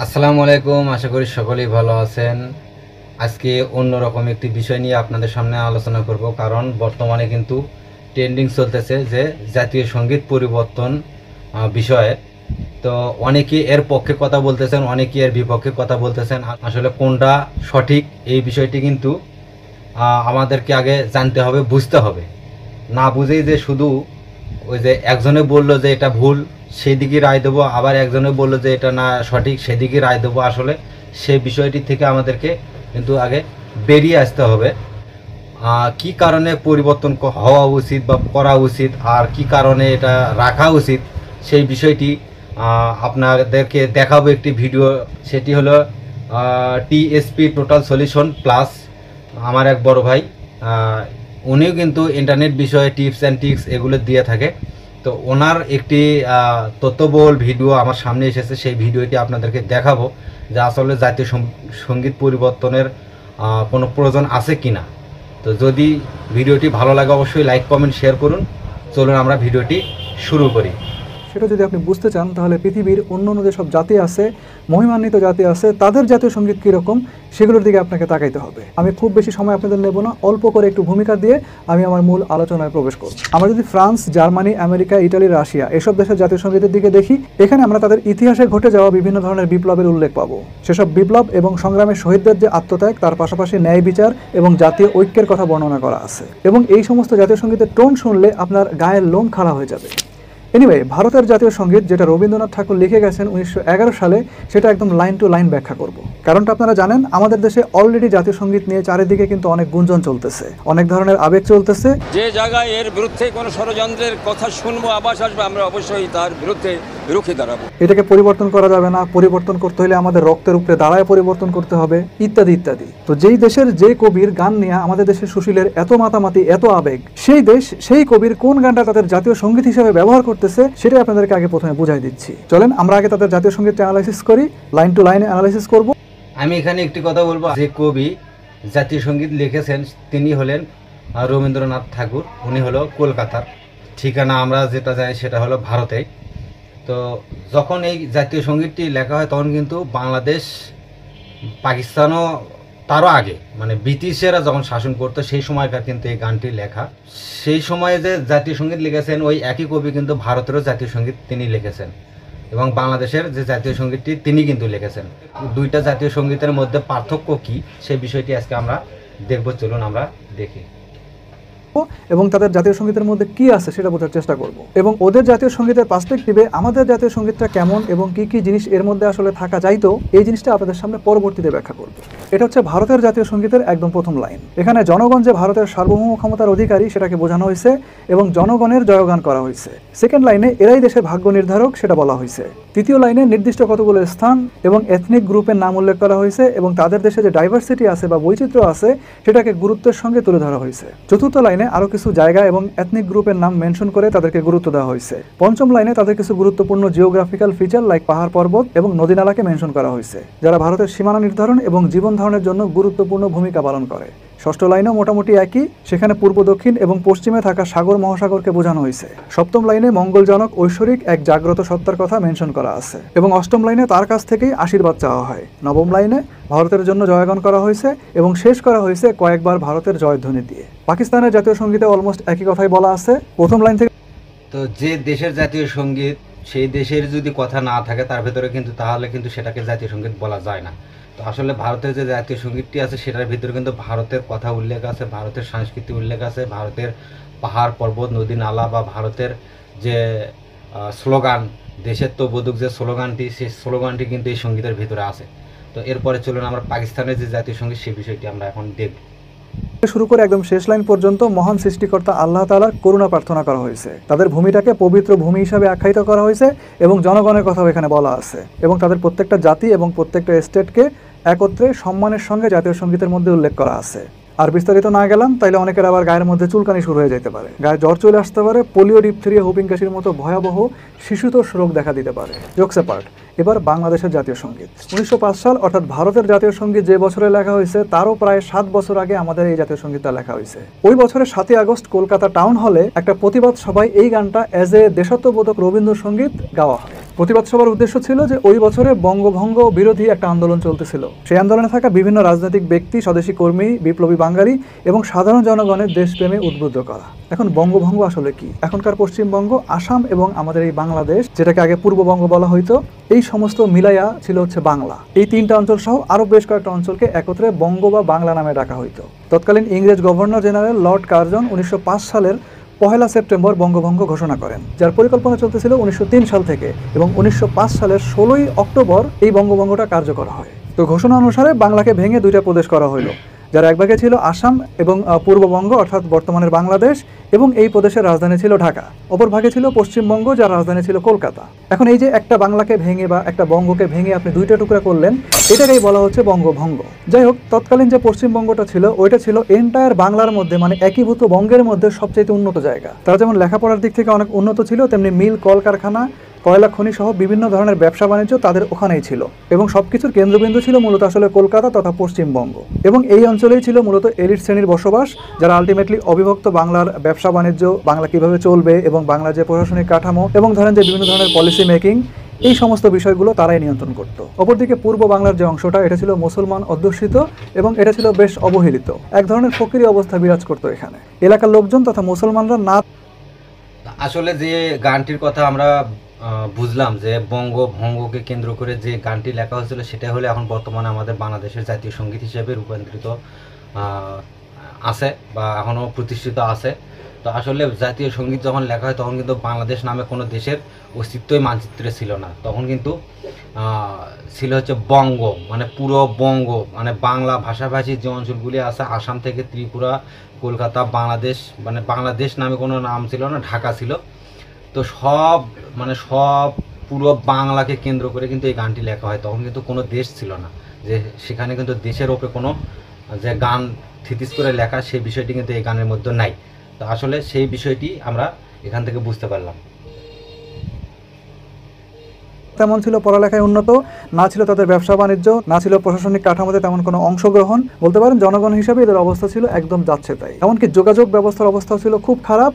আসসালামু আলাইকুম, আশা করি সকলেই ভালো আছেন। আজকে অন্যরকম একটি বিষয় নিয়ে আপনাদের সামনে আলোচনা করব, কারণ বর্তমানে কিন্তু ট্রেন্ডিং চলতেছে যে জাতীয় সঙ্গীত পরিবর্তন বিষয়ে। তো অনেকে এর পক্ষে কথা বলতেছেন, অনেকে এর বিপক্ষে কথা বলতেছেন। আসলে কোনটা সঠিক এই বিষয়টি কিন্তু আমাদেরকে আগে জানতে হবে, বুঝতে হবে। না বুঝেই যে শুধু ওই যে একজনে বলল যে এটা ভুল সেদিকে রায় দেবো, আবার একজনে বললো যে এটা না সঠিক সেদিকে রায় দেবো, আসলে সেই বিষয়টি থেকে আমাদেরকে কিন্তু আগে বেরিয়ে আসতে হবে। কি কারণে পরিবর্তন হওয়া উচিত বা করা উচিত, আর কি কারণে এটা রাখা উচিত, সেই বিষয়টি আপনাদেরকে দেখাবো একটি ভিডিও। সেটি হলো টিএসপি টোটাল সলিউশন প্লাস, আমার এক বড় ভাই, উনিও কিন্তু ইন্টারনেট বিষয়ে টিপস অ্যান্ড ট্রিক্স এগুলো দিয়ে থাকে। তো ওনার একটি তথ্যবহুল ভিডিও আমার সামনে এসেছে, সেই ভিডিওটি আপনাদেরকে দেখাবো যে আসলে জাতীয় সঙ্গীত পরিবর্তনের কোনো প্রয়োজন আছে কি না। তো যদি ভিডিওটি ভালো লাগে অবশ্যই লাইক কমেন্ট শেয়ার করুন। চলুন আমরা ভিডিওটি শুরু করি। সেটা যদি আপনি বুঝতে চান তাহলে পৃথিবীর অন্য অন্য যেসব জাতি আছে, মহিমান্বিত জাতি আছে, তাদের জাতীয় সঙ্গীত কীরকম সেগুলোর দিকে আপনাকে তাকাইতে হবে। আমি খুব বেশি সময় আপনাদের নেব না, অল্প করে একটু ভূমিকা দিয়ে আমি আমার মূল আলোচনায় প্রবেশ করব। আমরা যদি France, Germany, America, Italy, Russia এসব দেশের জাতীয় সঙ্গীতের দিকে দেখি, এখানে আমরা তাদের ইতিহাসে ঘটে যাওয়া বিভিন্ন ধরনের বিপ্লবের উল্লেখ পাবো। সেসব বিপ্লব এবং সংগ্রামের শহীদদের যে আত্মত্যাগ, তার পাশাপাশি ন্যায় বিচার এবং জাতীয় ঐক্যের কথা বর্ণনা করা আছে। এবং এই সমস্ত জাতীয় সঙ্গীতের টোন শুনলে আপনার গায়ের লোম খাড়া হয়ে যাবে। এনিওয়ে, ভারতের জাতীয় সঙ্গীত যেটা রবীন্দ্রনাথ ঠাকুর লিখে গেছেন 1911 সালে, সেটা একদম লাইন টু লাইন ব্যাখ্যা করব। কারণটা আপনারা জানেন, আমাদের দেশে অলরেডি জাতীয় সঙ্গীত নিয়ে চারিদিকে কিন্তু অনেক গুঞ্জন চলতেছে, অনেক ধরনের আবেগ চলতেছে। যে জায়গায় এর বিরুদ্ধে কোনো ষড়যন্ত্রের কথা শুনবো, আবাস আসবে, আমরা অবশ্যই তার বিরুদ্ধে রুখে দাঁড়াবো। এটাকে পরিবর্তন করা যাবে না, পরিবর্তন করতে হলে আমাদের রক্তের উপরে দাঁড়ায় পরিবর্তন করতে হবে, ইত্যাদি ইত্যাদি। তো যেই দেশের যে কবির গান নিয়ে আমাদের দেশের সুশীলের এত মাতামাতি, এত আবেগ, সেই দেশ সেই কবির কোন গানটা তাদের জাতীয় সঙ্গীত হিসেবে ব্যবহার করতেছে সেটাই আপনাদেরকে আগে প্রথমে বুঝাই দিচ্ছি। চলেন আমরা আগে তাদের জাতীয় সঙ্গীত অ্যানালাইসিস করি, লাইন টু লাইন অ্যানালাইসিস করব। আমি এখানে একটি কথা বলবো, যে কবি জাতীয় সঙ্গীত লিখেছেন তিনি হলেন রবীন্দ্রনাথ ঠাকুর। উনি হলো কলকাতার, ঠিকানা আমরা যেটা জানি সেটা হলো ভারতে। তো যখন এই জাতীয় সঙ্গীতটি লেখা হয় তখন কিন্তু বাংলাদেশ, পাকিস্তানও তারও আগে, মানে ব্রিটিশেরা যখন শাসন করতো সেই সময়কার কিন্তু এই গানটি লেখা। সেই সময়ে যে জাতীয় সঙ্গীত লিখেছেন ওই একই কবি কিন্তু ভারতেরও জাতীয় সঙ্গীত তিনি লিখেছেন, এবং বাংলাদেশের যে জাতীয় সঙ্গীতটি তিনি কিন্তু লিখেছেন। দুইটা জাতীয় সঙ্গীতের মধ্যে পার্থক্য কী সেই বিষয়টি আজকে আমরা দেখব। চলুন আমরা দেখি এবং তাদের জাতীয় সঙ্গীতের মধ্যে কি আছে সেটা বোঝার চেষ্টা করব, এবং ওদের জাতীয় সঙ্গীতের পার্সপেক্টিভে আমাদের জাতীয় সঙ্গীতটা কেমন এবং কি কি জিনিস এর মধ্যে আসলে থাকা চাইতো, এই জিনিসটা আপনাদের সামনে পরবর্তীতে ব্যাখ্যা করব। এটা হচ্ছে ভারতের জাতীয় সঙ্গীতের একদম প্রথম লাইন। এখানে জনগণ যে ভারতের সার্বভৌম ক্ষমতার অধিকারী সেটাকে বোঝানো হয়েছে এবং জনগণের জয়গান করা হয়েছে। সেকেন্ড লাইনে এরাই দেশের ভাগ্য নির্ধারক সেটা বলা হয়েছে। তৃতীয় লাইনে নির্দিষ্ট কতগুলো স্থান এবং এথনিক গ্রুপের নাম উল্লেখ করা হয়েছে এবং তাদের দেশে যে ডাইভার্সিটি আছে বা বৈচিত্র্য আছে সেটাকে গুরুত্বের সঙ্গে তুলে ধরা হয়েছে। চতুর্থ লাইনে আরও কিছু জায়গা এবং এথনিক গ্রুপের নাম মেনশন করে তাদেরকে গুরুত্ব দেওয়া হয়েছে। পঞ্চম লাইনে তাদের কিছু গুরুত্বপূর্ণ জিওগ্রাফিক্যাল ফিচার লাইক পাহাড় পর্বত এবং নদী নালাকে মেনশন করা হয়েছে, যারা ভারতের সীমানা নির্ধারণ এবং জীবন ধারণের জন্য গুরুত্বপূর্ণ ভূমিকা পালন করে। ষষ্ঠ লাইনেও মোটামুটি একই, সেখানে পূর্ব, দক্ষিণ এবং পশ্চিমে থাকা সাগর মহাসাগরকে বোঝানো হয়েছে। সপ্তম লাইনে মঙ্গলজনক ঐশ্বরিক এক জাগ্রত সত্তার কথা মেনশন করা আছে এবং অষ্টম লাইনে তার কাছ থেকেই আশীর্বাদ চাওয়া হয়। নবম লাইনে ভারতের জন্য জয়গান করা হয়েছে এবং শেষ করা হয়েছে কয়েকবার ভারতের জয়ধ্বনি দিয়ে। পাকিস্তানের জাতীয় সঙ্গীতে অলমোস্ট একই কথাই বলা আছে প্রথম লাইন থেকে। তো যে দেশের জাতীয় সঙ্গীত সেই দেশের যদি কথা না থাকে তার ভেতরে কিন্তু তাহলে কিন্তু সেটাকে জাতীয় সঙ্গীত বলা যায় না। তো আসলে ভারতের যে জাতীয় সঙ্গীতটি আছে সেটার ভিতরে কিন্তু ভারতের কথা উল্লেখ আছে, ভারতের সংস্কৃতি উল্লেখ আছে, ভারতের পাহাড় পর্বত নদী নালা বা ভারতের যে স্লোগান, দেশের তো বোধক যে স্লোগানটি, সেই স্লোগানটি কিন্তু এই সঙ্গীতের ভিতরে আছে। তো এরপরে চলুন আমরা পাকিস্তানের যে জাতীয় সঙ্গীত সেই বিষয়টি আমরা এখন দেখব। শুরু করে একদম শেষ লাইন পর্যন্ত মহান সৃষ্টিকর্তা আল্লাহ তাআলার করুণা প্রার্থনা করা হয়েছে। তাদের ভূমিটাকে পবিত্র ভূমি হিসাবে আখ্যায়িত করা হয়েছে এবং জনগণের কথাও এখানে বলা আছে এবং তাদের প্রত্যেকটা জাতি এবং প্রত্যেকটা স্টেটকে একত্রে সম্মানের সঙ্গে জাতীয় সঙ্গীতের মধ্যে উল্লেখ করা আছে। আর বিস্তারিত না গেলাম তাইলে অনেকের আবার গায়ের মধ্যে চুলকানি শুরু হয়ে যেতে পারে, গায়ে জ্বর চলে আসতে পারে, পোলিও, ডিপথেরিয়া, হুপিং কাশির মতো ভয়াবহ শিশুতোষ রোগ দেখা দিতে পারে। জোকস অ্যাপার্ট, এবার বাংলাদেশের জাতীয় সঙ্গীত 1905 সাল, অর্থাৎ ভারতের জাতীয় সঙ্গীত যে বছরে লেখা হয়েছে তারও প্রায় 7 বছর আগে আমাদের এই জাতীয় সঙ্গীতটা লেখা হয়েছে। ওই বছরের 7ই আগস্ট কলকাতা টাউন হলে একটা প্রতিবাদ সভায় এই গানটা অ্যাজ এ দেশাত্মবোধক রবীন্দ্রসঙ্গীত গাওয়া হয়। প্রতিবাদ সভার উদ্দেশ্য ছিল যে ওই বছরে বঙ্গভঙ্গ বিরোধী একটা আন্দোলন চলতেছিল। সেই আন্দোলনে থাকা বিভিন্ন রাজনৈতিক ব্যক্তি, স্বদেশী কর্মী, বিপ্লবী বাঙালি এবং সাধারণ জনগণের দেশপ্রেমে উদ্বুদ্ধ করা। এখন বঙ্গভঙ্গ আসলে কি? এখনকার পশ্চিমবঙ্গ, আসাম এবং আমাদের এই বাংলাদেশ, যেটাকে আগে পূর্ববঙ্গ বলা হইতো, এই সমস্ত মিলাইয়া ছিল হচ্ছে বাংলা। এই 3টা অঞ্চল সহ আরো বেশ কয়েকটা অঞ্চলকে একত্রে বঙ্গ বা বাংলা নামে ডাকা হইতো। তৎকালীন ইংরেজ গভর্নর জেনারেল লর্ড কার্জন 1905 সালের 1 সেপ্টেম্বর বঙ্গভঙ্গ ঘোষণা করেন, যার পরিকল্পনা চলতেছিল 1903 সাল থেকে, এবং 1905 সালের 16 অক্টোবর এই বঙ্গভঙ্গটা কার্যকর হয়। তো ঘোষণা অনুসারে বাংলাকে ভেঙে 2টা প্রদেশ করা হলো, যার এক ভাগে ছিল আসাম এবং পূর্ববঙ্গ অর্থাৎ বর্তমানের বাংলাদেশ, এবং এই প্রদেশের রাজধানী ছিল ঢাকা। অপর ভাগে ছিল পশ্চিমবঙ্গ, যার রাজধানী ছিল কলকাতা। এখন এই যে একটা বাংলাকে ভেঙে বা একটা বঙ্গকে ভেঙে আপনি 2টা টুকরা করলেন, এটাকেই বলা হচ্ছে বঙ্গভঙ্গ। যাই হোক, তৎকালীন যে পশ্চিমবঙ্গটা ছিল ওইটা ছিল এন্টায়ার বাংলার মধ্যে, মানে একীভূত বঙ্গের মধ্যে সবচেয়ে উন্নত জায়গা। তারা যেমন লেখাপড়ার দিক থেকে অনেক উন্নত ছিল, তেমনি মিল, কলকারখানা, কয়লা খনি সহ বিভিন্ন ধরনের ব্যবসা বাণিজ্য তাদের ওখানেই ছিল, এবং সবকিছুর কেন্দ্রবিন্দু ছিল মূলত আসলে কলকাতা তথা পশ্চিমবঙ্গ। এবং এই অঞ্চলেই ছিল মূলত এলিট শ্রেণীর বসবাস, যারা আলটিমেটলি অবিভক্ত বাংলার ব্যবসা বাণিজ্য, বাংলা কিভাবে চলবে এবং বাংলার যে প্রশাসনিক কাঠামো এবং ধরেন যে বিভিন্ন ধরনের পলিসি মেকিং, এই সমস্ত বিষয়গুলো তারাই নিয়ন্ত্রণ করত। অপরদিকে পূর্ব বাংলার যে অংশটা, এটা ছিল মুসলমান অধ্যুষিত এবং এটা ছিল বেশ অবহেলিত। এক ধরনের ফকিরি অবস্থা বিরাজ করতো এখানে। এলাকার লোকজন তথা মুসলমানরা না। আসলে যে গানটির কথা আমরা বুঝলাম যে বঙ্গভঙ্গকে কেন্দ্র করে যে গানটি লেখা হয়েছিল, সেটা হলে এখন বর্তমানে আমাদের বাংলাদেশের জাতীয় সঙ্গীত হিসেবে রূপান্তরিত আছে বা এখনও প্রতিষ্ঠিত আছে। তো আসলে জাতীয় সঙ্গীত যখন লেখা হয় তখন কিন্তু বাংলাদেশ নামে কোনো দেশের অস্তিত্বই মানচিত্রে ছিল না। তখন কিন্তু ছিল হচ্ছে বঙ্গ, মানে পুরো বঙ্গ, মানে বাংলা ভাষাভাষী যে অঞ্চলগুলি আছে, আসাম থেকে ত্রিপুরা, কলকাতা, বাংলাদেশ, মানে বাংলাদেশ নামে কোনো নাম ছিল না, ঢাকা ছিল। তো সব পুরো বাংলাকে কেন্দ্র করে কিন্তু এই গানটি লেখা হয়। তখন কিন্তু কোনো দেশ ছিল না, যে সেখানে কিন্তু দেশের ওপরে কোনো যে গান থিতিস করে লেখা, সেই বিষয়টি কিন্তু এই গানের মধ্যে নাই। তো আসলে সেই বিষয়টি আমরা এখান থেকে বুঝতে পারলাম। তেমন ছিল পড়ালেখায় উন্নত, না ছিল তাদের ব্যবসা বাণিজ্য, না ছিল প্রশাসনিক কাঠামোতে তেমন কোনো অংশগ্রহণ। বলতে পারেন জনগণ হিসাবে এদের অবস্থা ছিল একদম যাচ্ছে তাই। এমনকি যোগাযোগ ব্যবস্থার অবস্থাও ছিল খুব খারাপ।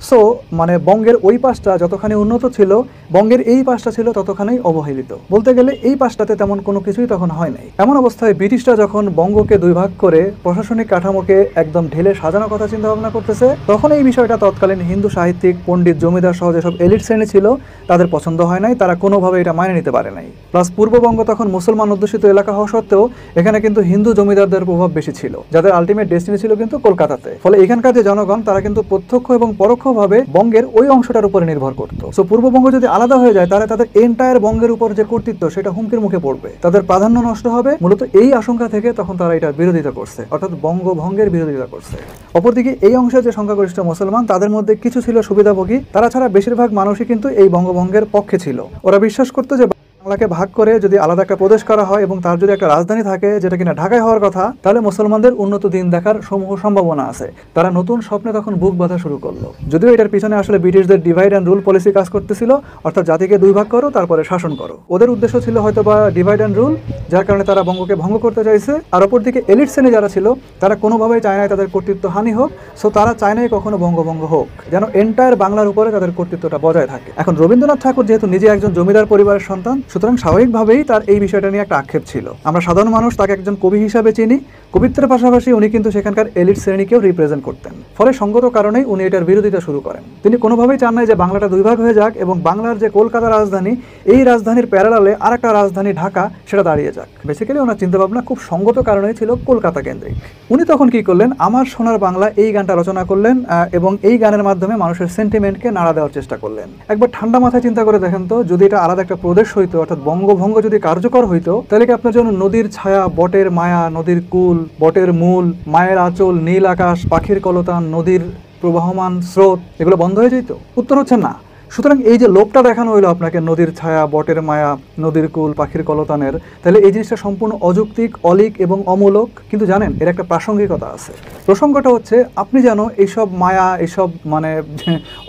সো মানে বঙ্গের ওই পাশটা যতখানি উন্নত ছিল, বঙ্গের এই পাশটা ছিল ততখানি অবহেলিত। বলতে গেলে এই পাশটাতে তেমন কোনো কিছুই তখন হয় নাই। এমন অবস্থায় ব্রিটিশরা যখন বঙ্গকে 2 ভাগ করে প্রশাসনিক কাঠামোকে একদম ঢেলে সাজানোর কথা চিন্তা ভাবনা করতেছে, তখন এই বিষয়টা তৎকালীন হিন্দু সাহিত্যিক, পণ্ডিত, জমিদার সহ যেসব এলিট শ্রেণী ছিল তাদের পছন্দ হয় নাই। তারা কোনোভাবে এটা মানিয়ে নিতে পারে নাই। প্লাস পূর্ববঙ্গ তখন মুসলমান অধ্যুষিত এলাকা হওয়া সত্ত্বেও এখানে কিন্তু হিন্দু জমিদারদের প্রভাব বেশি ছিল, যাদের আলটিমেট ডেস্টিনি ছিল কিন্তু কলকাতাতে। ফলে এখানকার যে জনগণ, তারা কিন্তু প্রত্যক্ষ এবং পরোক্ষভাবে বঙ্গের ওই অংশটার উপরে নির্ভর করত। সো পূর্ববঙ্গ যদি আলাদা হয়ে যায়, তাহলে তাদের এন্টায়ার বঙ্গের উপর যে কর্তৃত্ব, সেটা হুমকির মুখে পড়বে, তাদের প্রাধান্য নষ্ট হবে। মূলত এই আশঙ্কা থেকে তখন তারা এটা বিরোধিতা করছে, অর্থাৎ বঙ্গভঙ্গের বিরোধিতা করছে। অপরদিকে এই অংশের যে সংখ্যাগরিষ্ঠ মুসলমান, তাদের মধ্যে কিছু ছিল সুবিধাভোগী, তারা ছাড়া বেশিরভাগ মানুষই কিন্তু এই বঙ্গভঙ্গের পক্ষে ছিল। ওরা বিশ্বাস করতো যে বাংলাকে ভাগ করে যদি আলাদা একটা প্রদেশ করা হয় এবং তার যদি একটা রাজধানী থাকে, যেটা কিনা ঢাকায় হওয়ার কথা, তাহলে মুসলমানদের উন্নত দিন দেখার সমূহ সম্ভাবনা আছে। তারা নতুন স্বপ্নে তখন বুক বাঁধা শুরু করলো। যদিও এটার পিছনে আসলে ব্রিটিশদের ডিভাইড অ্যান্ড রুল পলিসি কাজ করতেছিল, অর্থাৎ জাতিকে 2 ভাগ করো তারপরে শাসন করো। ওদের উদ্দেশ্য ছিল হয়তো বা ডিভাইড অ্যান্ড রুল, যার কারণে তারা বঙ্গকে ভঙ্গ করতে চাইছে। আর অপরদিকে এলিট শ্রেণী যারা ছিল, তারা কোনোভাবেই চায় নাই তাদের কর্তৃত্ব হানি হোক। সো তারা চায় নাই কখনো বঙ্গভঙ্গ হোক, যেন এন্টায়ার বাংলার উপরে তাদের কর্তৃত্বটা বজায় থাকে। এখন রবীন্দ্রনাথ ঠাকুর যেহেতু নিজে একজন জমিদার পরিবারের সন্তান, সুতরাং স্বাভাবিকভাবে তার এই বিষয়টা নিয়ে একটা আক্ষেপ ছিল। আমরা সাধারণ মানুষ তাকে একজন কবি হিসাবে চিনি। কবিত্বের পাশাপাশি উনি কিন্তু সেখানকার এলিট শ্রেণীকেও রিপ্রেজেন্ট করতেন। ফলে সঙ্গত কারণেই উনি এটার বিরোধিতা শুরু করেন। তিনি কোনোভাবেই চান নাই যে বাংলাটা 2 ভাগ হয়ে যাক এবং বাংলার যে কলকাতা রাজধানী, এই রাজধানীর প্যারালালে আরেকটা রাজধানী ঢাকা, সেটা দাঁড়িয়ে যাক। বেসিক্যালি ওনার চিন্তাভাবনা খুব সঙ্গত কারণেই ছিল কলকাতা কেন্দ্রিক। উনি তখন কি করলেন, আমার সোনার বাংলা এই গানটা রচনা করলেন এবং এই গানের মাধ্যমে মানুষের সেন্টিমেন্টকে নাড়া দেওয়ার চেষ্টা করলেন। একবার ঠান্ডা মাথায় চিন্তা করে দেখেন তো, যদি এটা আলাদা একটা প্রদেশ হইতো, অর্থাৎ বঙ্গভঙ্গ যদি কার্যকর হইতো, তাহলে কি আপনার জন্য নদীর ছায়া, বটের মায়া, নদীর কুল, বটের মূল, মায়ের আঁচল, নীল আকাশ, পাখির কলতান, নদীর প্রবাহমান স্রোত, এগুলো বন্ধ হয়ে যেত? উত্তর হচ্ছে না। সুতরাং এই যে লোভটা দেখানো হইলো আপনাকে নদীর ছায়া, বটের মায়া, নদীর কুল, পাখির কলতানের, তাহলে এই জিনিসটা সম্পূর্ণ অযৌক্তিক, অলিক এবং অমূলক। কিন্তু জানেন, এর একটা প্রাসঙ্গিকতা আছে। প্রসঙ্গটা হচ্ছে, আপনি যেন এইসব মায়া, এইসব মানে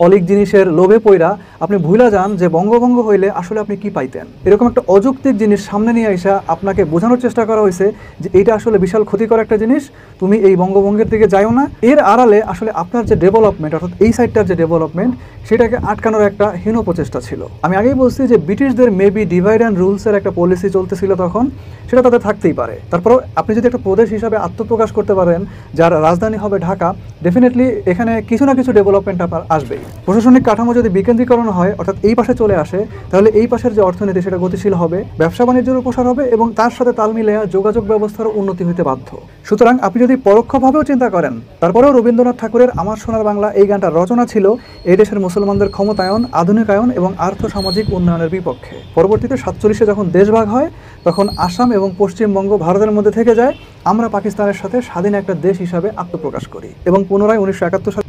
অলিক জিনিসের লোভে পইরা আপনি ভুলা যান যে বঙ্গভঙ্গ হইলে আসলে আপনি কি পাইতেন। এরকম একটা অযৌক্তিক জিনিস সামনে নিয়ে আইসা আপনাকে বোঝানোর চেষ্টা করা হয়েছে যে এইটা আসলে বিশাল ক্ষতিকর একটা জিনিস, তুমি এই বঙ্গভঙ্গের দিকে যাইও না। এর আড়ালে আসলে আপনার যে ডেভেলপমেন্ট, অর্থাৎ এই সাইডটার যে ডেভেলপমেন্ট, সেটাকে আটকানোর একটা হীন প্রচেষ্টা ছিল। আমি আগেই বলছি যে ব্রিটিশদের মেবি ডিভাইড অ্যান্ড রুলসের একটা পলিসি চলতেছিল তখন, সেটা তাদের থাকতেই পারে। তারপরেও আপনি যদি একটা প্রদেশ হিসাবে আত্মপ্রকাশ করতে পারেন যার রাজধানী হবে ঢাকা, ডেফিনেটলি এখানে কিছু না কিছু ডেভেলপমেন্ট আপনার আসবেই। প্রশাসনিক কাঠামো যদি বিকেন্দ্রীকরণ হয়, অর্থাৎ এই পাশে চলে আসে, তাহলে এই পাশের যে অর্থনীতি সেটা গতিশীল হবে, ব্যবসা বাণিজ্যের প্রসার হবে এবং তার সাথে তাল মিলিয়ে যোগাযোগ ব্যবস্থারও উন্নতি হইতে বাধ্য। সুতরাং আপনি যদি পরোক্ষভাবেও চিন্তা করেন, তারপরেও রবীন্দ্রনাথ ঠাকুরের আমার সোনার বাংলা এই গানটার রচনা ছিল এই দেশের মুসলমানদের ক্ষমতায়ন, আধুনিকায়ন এবং আর্থ সামাজিক উন্নয়নের বিপক্ষে। পরবর্তীতে 47-এ যখন দেশভাগ হয়, তখন আসাম এবং পশ্চিমবঙ্গ ভারতের মধ্যে থেকে যায়, আমরা পাকিস্তানের সাথে স্বাধীন একটা দেশ হিসাবে আত্মপ্রকাশ করি এবং পুনরায় 1971 সালে।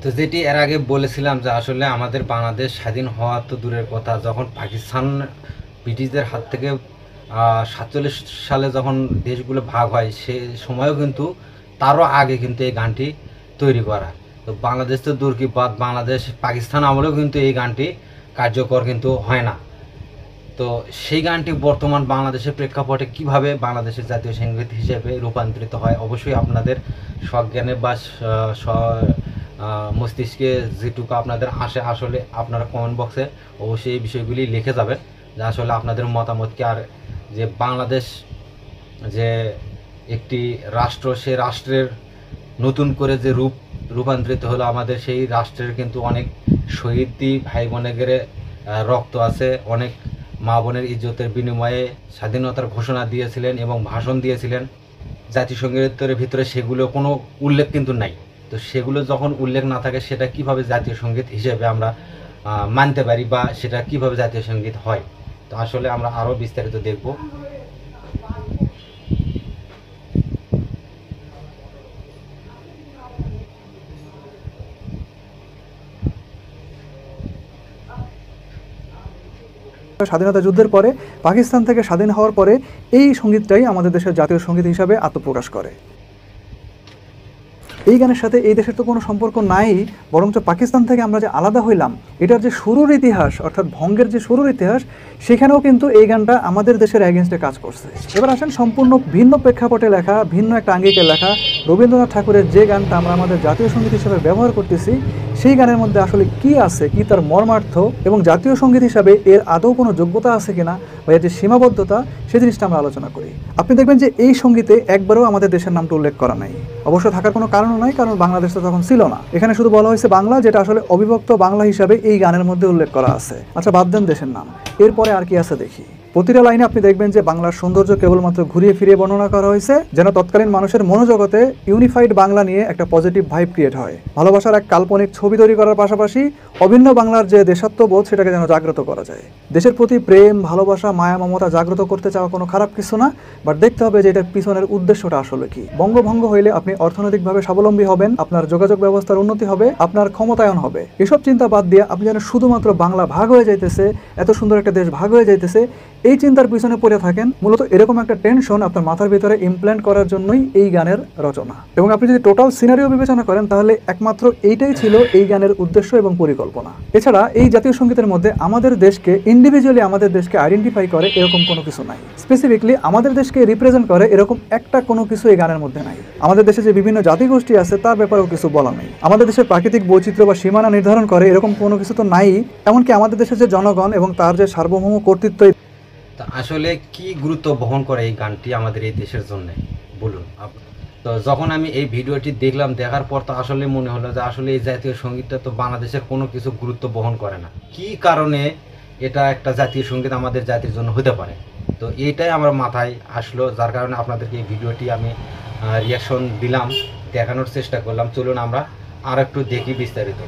তো যেটি এর আগে বলেছিলাম যে আসলে আমাদের বাংলাদেশ স্বাধীন হওয়া তো দূরের কথা, যখন পাকিস্তান ব্রিটিশদের হাত থেকে 47 সালে যখন দেশগুলো ভাগ হয়, সে সময়ও কিন্তু তারও আগে কিন্তু এই গানটি তৈরি করা। তো বাংলাদেশ তো দূর কি বাদ, বাংলাদেশ পাকিস্তান আমলেও কিন্তু এই গানটি কার্যকর কিন্তু হয় না। তো সেই গানটি বর্তমান বাংলাদেশের প্রেক্ষাপটে কিভাবে বাংলাদেশের জাতীয় সঙ্গীত হিসেবে রূপান্তরিত হয়, অবশ্যই আপনাদের সজ্ঞানে বা মস্তিষ্কে যেটুকু আপনাদের আসে, আসলে আপনারা কমেন্ট বক্সে অবশ্যই এই বিষয়গুলি লিখে যাবেন যে আসলে আপনাদের মতামত কি। আর যে বাংলাদেশ যে একটি রাষ্ট্র, সে রাষ্ট্রের নতুন করে যে রূপান্তরিত হলো, আমাদের সেই রাষ্ট্রের কিন্তু অনেক শহীদি ভাই বোনেদের রক্ত আছে, অনেক মা বোনের ইজ্জতের বিনিময়ে স্বাধীনতার ঘোষণা দিয়েছিলেন এবং ভাষণ দিয়েছিলেন। জাতীয়সঙ্গীতের ভিতরে সেগুলো কোনো উল্লেখ কিন্তু নাই। তো সেগুলো যখন উল্লেখ না থাকে, সেটা কিভাবে জাতীয় সঙ্গীত হিসেবে আমরা মানতে পারি বা সেটা কিভাবে জাতীয় সঙ্গীত হয়। তো আসলে আমরা আরও বিস্তারিত দেখব। স্বাধীনতা যুদ্ধের পরে, পাকিস্তান থেকে স্বাধীন হওয়ার পরে এই সঙ্গীতটাই আমাদের দেশের জাতীয় সঙ্গীত হিসাবে আত্মপ্রকাশ করে। এই গানের সাথে এই দেশের তো কোনো সম্পর্ক নাই, বরঞ্চ পাকিস্তান থেকে আমরা যে আলাদা হইলাম, এটার যে শুরুর ইতিহাস, অর্থাৎ ভঙ্গের যে শুরুর ইতিহাস, সেখানেও কিন্তু এই গানটা আমাদের দেশের এগেনস্টে কাজ করছে। এবার আসেন সম্পূর্ণ ভিন্ন প্রেক্ষাপটে লেখা, ভিন্ন একটা আঙ্গিকে লেখা রবীন্দ্রনাথ ঠাকুরের যে গানটা আমরা আমাদের জাতীয় সঙ্গীত হিসেবে ব্যবহার করতেছি, সেই গানের মধ্যে আসলে কি আছে, কি তার মর্মার্থ এবং জাতীয় সঙ্গীত হিসাবে এর আদৌ কোনো যোগ্যতা আছে কিনা বা এর যে সীমাবদ্ধতা, সেই জিনিসটা আমরা আলোচনা করি। আপনি দেখবেন যে এই সঙ্গীতে একবারও আমাদের দেশের নামটা উল্লেখ করা নাই। অবশ্য থাকার কোনো কারণও নাই, কারণ বাংলাদেশ তো তখন ছিল না। এখানে শুধু বলা হয়েছে বাংলা, যেটা আসলে অবিভক্ত বাংলা হিসাবে এই গানের মধ্যে উল্লেখ করা আছে। আচ্ছা, বাদ দেন দেশের নাম, এরপরে আর কি আছে দেখি। প্রতিটা লাইনে আপনি দেখবেন যে বাংলার সৌন্দর্য কেবলমাত্র ঘুরিয়ে ফিরিয়ে বর্ণনা করা হয়েছে, যেন তৎকালীন মানুষের মনোজগতে ইউনিফাইড বাংলা নিয়ে একটা পজিটিভ ভাইব ক্রিয়েট হয়। ভালোবাসার এক কাল্পনিক ছবি তৈরি করার পাশাপাশি অভিন্ন বাংলার যে দেশাত্মবোধ, সেটাকে যেন জাগ্রত করা যায়। দেশের প্রতি প্রেম, ভালোবাসা, মায়া, মমতা জাগ্রত করতে চাওয়া কোনো খারাপ কিছু না, বাট দেখতে হবে যে এটার পিছনের উদ্দেশ্যটা আসলে কি। বঙ্গভঙ্গ হইলে আপনি অর্থনৈতিকভাবে স্বাবলম্বী হবেন, আপনার যোগাযোগ ব্যবস্থার উন্নতি হবে, আপনার ক্ষমতায়ন হবে। এসব চিন্তা বাদ দিয়ে আপনি যেন শুধুমাত্র বাংলা ভাগ হয়ে যাইতেছে, এত সুন্দর একটা দেশ ভাগ হয়ে যাইতেছে, এই চিন্তার পিছনে পড়ে থাকেন। মূলত এরকম একটা টেনশন আপনার মাথার ভিতরে ইমপ্ল্যান্ট করার জন্যই এই গানের রচনা। এবং আপনি যদি টোটাল সিনারিও বিবেচনা করেন, তাহলে একমাত্র এইটাই ছিল এই গানের উদ্দেশ্য এবং পরিকল্পনা। এছাড়া এই জাতীয় সঙ্গীতের মধ্যে আমাদের দেশকে ইন্ডিভিজুয়ালি, আমাদের দেশকে আইডেন্টিফাই করে এরকম কোনো কিছু নাই। স্পেসিফিকলি আমাদের দেশকে রিপ্রেজেন্ট করে এরকম একটা কোনো কিছু এই গানের মধ্যে নাই। আমাদের দেশে যে বিভিন্ন জাতিগোষ্ঠী আছে তার ব্যাপারেও কিছু বলা নেই। আমাদের দেশের প্রাকৃতিক বৈচিত্র্য বা সীমানা নির্ধারণ করে এরকম কোনো কিছু তো নাই। এমনকি আমাদের দেশের যে জনগণ এবং তার যে সার্বভৌম কর্তৃত্ব, আসলে কি গুরুত্ব বহন করে এই গানটি আমাদের এই দেশের জন্য বলুন। তো যখন আমি এই ভিডিওটি দেখলাম, দেখার পর তো আসলে মনে হলো যে আসলে এই জাতীয় সঙ্গীতটা তো বাংলাদেশের কোনো কিছু গুরুত্ব বহন করে না। কি কারণে এটা একটা জাতীয় সঙ্গীত আমাদের জাতির জন্য হতে পারে, তো এইটাই আমার মাথায় আসলো, যার কারণে আপনাদেরকে এই ভিডিওটি আমি রিয়াকশন দিলাম, দেখানোর চেষ্টা করলাম। চলুন আমরা আর একটু দেখি বিস্তারিত।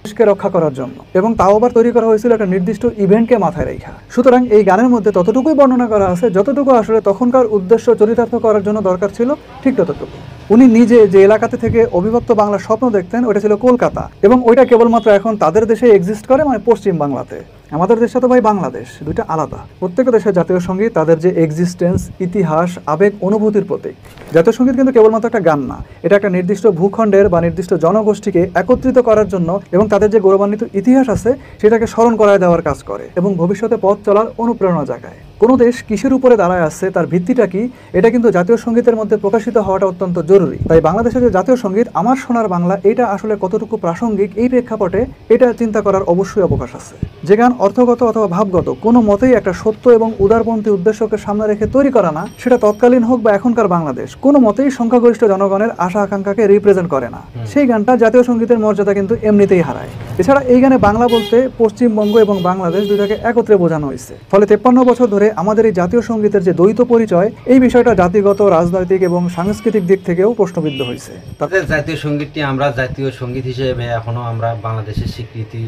দেশকে রক্ষা করার জন্য, এবং তাও আবার তৈরি করা হয়েছিল একটা নির্দিষ্ট ইভেন্টকে মাথায় রেখা। সুতরাং এই গানের মধ্যে ততটুকুই বর্ণনা করা আছে যতটুকু আসলে তখনকার উদ্দেশ্য চরিতার্থ করার জন্য দরকার ছিল, ঠিক ততটুকু। উনি নিজে যে এলাকাতে থেকে অবিভক্ত বাংলার স্বপ্ন দেখতেন, ওটা ছিল কলকাতা, এবং ওইটা কেবলমাত্র এখন তাদের দেশে এক্সিস্ট করে, মানে পশ্চিম বাংলাতে। আমাদের দেশটা তো ভাই বাংলাদেশ, দুইটা আলাদা। প্রত্যেকটা দেশের জাতীয় সঙ্গীত তাদের যে এক্সিস্টেন্স, ইতিহাস, আবেগ, অনুভূতির প্রতীক। জাতীয় সঙ্গীত কিন্তু কেবলমাত্র একটা গান না, এটা একটা নির্দিষ্ট ভূখণ্ডের বা নির্দিষ্ট জনগোষ্ঠীকে একত্রিত করার জন্য এবং তাদের যে গৌরবান্বিত ইতিহাস আছে সেটাকে স্মরণ করায় দেওয়ার কাজ করে এবং ভবিষ্যতে পথ চলার অনুপ্রেরণা জাগায়। কোনো দেশ কিসের উপরে দাঁড়ায় আছে, তার ভিত্তিটা কি, এটা কিন্তু জাতীয় সঙ্গীতের মধ্যে প্রকাশিত হওয়াটা অত্যন্ত জরুরি। তাই বাংলাদেশের যে জাতীয় সঙ্গীত আমার সোনার বাংলা, এটা আসলে কতটুকু প্রাসঙ্গিক এই প্রেক্ষাপটে এটা চিন্তা করার অবশ্যই অবকাশ আছে। যে গান অর্থগত অথবা ভাবগত কোনো মতেই একটা সত্য এবং উদারপন্থী উদ্দেশ্যকে সামনে রেখে তৈরি করা না, সেটা তৎকালীন হোক বা এখনকার বাংলাদেশ, কোনো মতেই সংখ্যাগরিষ্ঠ জনগণের আশা আকাঙ্ক্ষাকে রিপ্রেজেন্ট করে না, সেই গানটা জাতীয় সঙ্গীতের মর্যাদা কিন্তু এমনিতেই হারায়। এছাড়া এই গানে বাংলা বলতে পশ্চিমবঙ্গ এবং বাংলাদেশ দুইটাকে একত্রে বোঝানো হয়েছে। ফলে 53 বছর ধরে আমাদের এই জাতীয় সঙ্গীতের যে দ্বৈত পরিচয়, এই বিষয়টা জাতিগত, রাজনৈতিক এবং সাংস্কৃতিক দিক থেকেও প্রশ্নবিদ্ধ হয়েছে। তাদের জাতীয় সঙ্গীতটি আমরা জাতীয় সঙ্গীত হিসেবে এখনো আমরা বাংলাদেশের স্বীকৃতি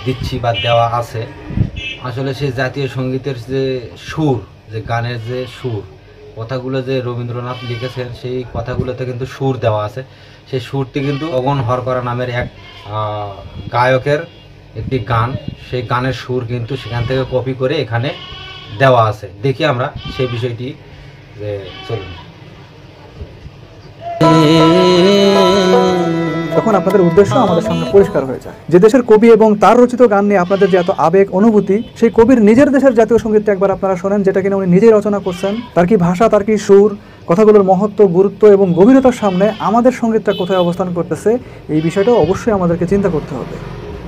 দিচ্ছি বা দেওয়া আছে। আসলে সেই জাতীয় সঙ্গীতের যে সুর, যে গানের যে সুর, কথাগুলো যে রবীন্দ্রনাথ লিখেছেন, সেই কথাগুলোতে কিন্তু সুর দেওয়া আছে। সেই সুরটি কিন্তু গগন হরকরা নামের এক গায়কের একটি গান, সেই গানের সুর কিন্তু সেখান থেকে কপি করে এখানে দেওয়া আছে। দেখি আমরা সেই বিষয়টি, যে চলুন। তখন আপনাদের উদ্দেশ্য আমাদের সামনে পরিষ্কার হয়ে যায়। যে দেশের কবি এবং তার রচিত গান নিয়ে আপনাদের যে এত আবেগ অনুভূতি, সেই কবির নিজের দেশের জাতীয় সঙ্গীতটা একবার আপনারা শোনেন, যেটা কিনা উনি নিজেই রচনা করছেন। তার কি ভাষা, তার কি সুর, কথাগুলোর মহত্ব, গুরুত্ব এবং গভীরতার সামনে আমাদের সঙ্গীতটা কোথায় অবস্থান করতেছে, এই বিষয়টাও অবশ্যই আমাদেরকে চিন্তা করতে হবে।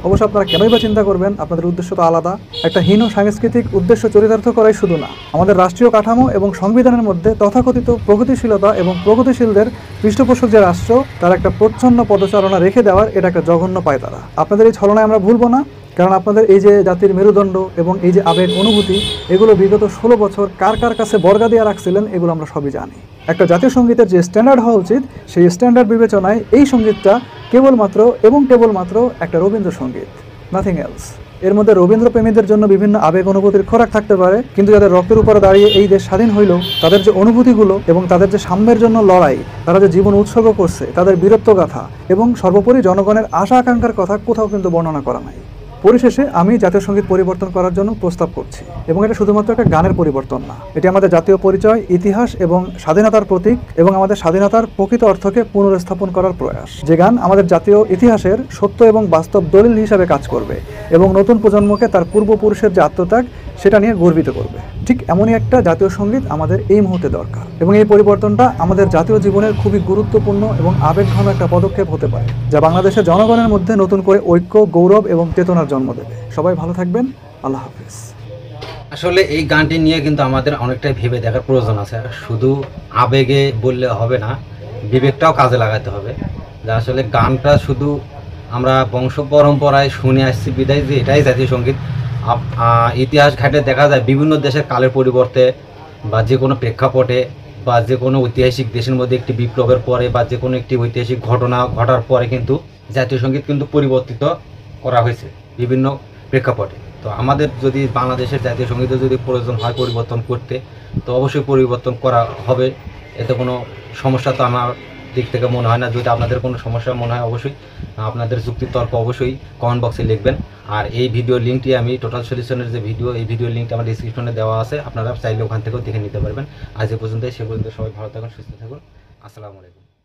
অবশ্য আপনারা কেনই বা চিন্তা করবেন, আপনাদের উদ্দেশ্য তো আলাদা। একটা হীন সাংস্কৃতিক উদ্দেশ্য চরিতার্থ করাই শুধু না, আমাদের রাষ্ট্রীয় কাঠামো এবং সংবিধানের মধ্যে তথাকথিত প্রগতিশীলতা এবং প্রগতিশীলদের পৃষ্ঠপোষক যে রাষ্ট্র, তার একটা প্রচ্ছন্ন পদচারণা রেখে দেওয়ার এটা একটা জঘন্য পায়তারা। আপনাদের এই ছলনায় আমরা ভুলবো না, কারণ আপনাদের এই যে জাতির মেরুদণ্ড এবং এই যে আবেগ অনুভূতি, এগুলো বিগত 16 বছর কার কার কাছে বর্গা দিয়ে রাখছিলেন, এগুলো আমরা সবই জানি। একটা জাতীয় সঙ্গীতের যে স্ট্যান্ডার্ড হওয়া উচিত, সেই স্ট্যান্ডার্ড বিবেচনায় এই সঙ্গীতটা কেবলমাত্র একটা রবীন্দ্রসঙ্গীত, নাথিং এলস। এর মধ্যে রবীন্দ্রপ্রেমীদের জন্য বিভিন্ন আবেগ অনুভূতির খোরাক থাকতে পারে, কিন্তু যাদের রক্তের উপরে দাঁড়িয়ে এই দেশ স্বাধীন হইল, তাদের যে অনুভূতিগুলো এবং তাদের যে সাম্যের জন্য লড়াই, তারা যে জীবন উৎসর্গ করছে, তাদের বীরত্বগাথা এবং সর্বোপরি জনগণের আশা আকাঙ্ক্ষার কথা কোথাও কিন্তু বর্ণনা করা নাই। পরিশেষে আমি জাতীয় সঙ্গীত পরিবর্তন করার জন্য প্রস্তাব করছি, এবং এটা শুধুমাত্র একটা গানের পরিবর্তন না, এটি আমাদের জাতীয় পরিচয়, ইতিহাস এবং স্বাধীনতার প্রতীক, এবং আমাদের স্বাধীনতার প্রকৃত অর্থকে পুনরস্থাপন করার প্রয়াস। যে গান আমাদের জাতীয় ইতিহাসের সত্য এবং বাস্তব দলিল হিসাবে কাজ করবে এবং নতুন প্রজন্মকে তার পূর্বপুরুষের যে আত্মত্যাগ, সেটা নিয়ে গর্বিত করবে। ঠিক এমনই একটা জাতীয় সঙ্গীত আমাদের এই মুহূর্তে দরকার, এবং এই পরিবর্তনটা আমাদের জাতীয় জীবনের খুবই গুরুত্বপূর্ণ এবং আবেগঘন একটা পদক্ষেপ হতে পারে, যা বাংলাদেশের জনগণের মধ্যে নতুন করে ঐক্য, গৌরব এবং চেতনার জন্ম দেবে। সবাই ভালো থাকবেন, আল্লাহ হাফিজ। আসলে এই গানটি নিয়ে কিন্তু আমাদের অনেকটাই ভেবে দেখার প্রয়োজন আছে। শুধু আবেগে বললে হবে না, বিবেকটাও কাজে লাগাতে হবে। যে আসলে গানটা শুধু আমরা বংশ পরম্পরায় শুনে আসছি বিদায় যে এটাই জাতীয় সঙ্গীত। ইতিহাস ঘাটে দেখা যায় বিভিন্ন দেশের কালের পরিবর্তে বা যে কোনো প্রেক্ষাপটে বা যে কোনো ঐতিহাসিক দেশের মধ্যে একটি বিপ্লবের পরে বা যে কোনো একটি ঐতিহাসিক ঘটনা ঘটার পরে কিন্তু জাতীয় সঙ্গীত কিন্তু পরিবর্তিত করা হয়েছে বিভিন্ন প্রেক্ষাপটে। তো আমাদের যদি বাংলাদেশের জাতীয় সঙ্গীতের যদি প্রয়োজন হয় পরিবর্তন করতে, তো অবশ্যই পরিবর্তন করা হবে। এতে কোনো সমস্যা তো আমার দিক থেকে মনে হয় না। যদি আপনাদের কোনো সমস্যা মনে হয়, অবশ্যই আপনাদের যুক্তির তর্ক অবশ্যই কমেন্ট বক্সে লিখবেন। আর এই ভিডিও লিঙ্কটি আমি টোটাল সলিউশনের যে ভিডিও, এই ভিডিও লিঙ্কটি আমার ডিসক্রিপশনে দেওয়া আছে, আপনারা চাইলে ওখান থেকেও দেখে নিতে পারবেন। আজ এ পর্যন্তই, সে পর্যন্ত সবাই ভালো থাকুন, সুস্থ থাকুন। আসসালামু আলাইকুম।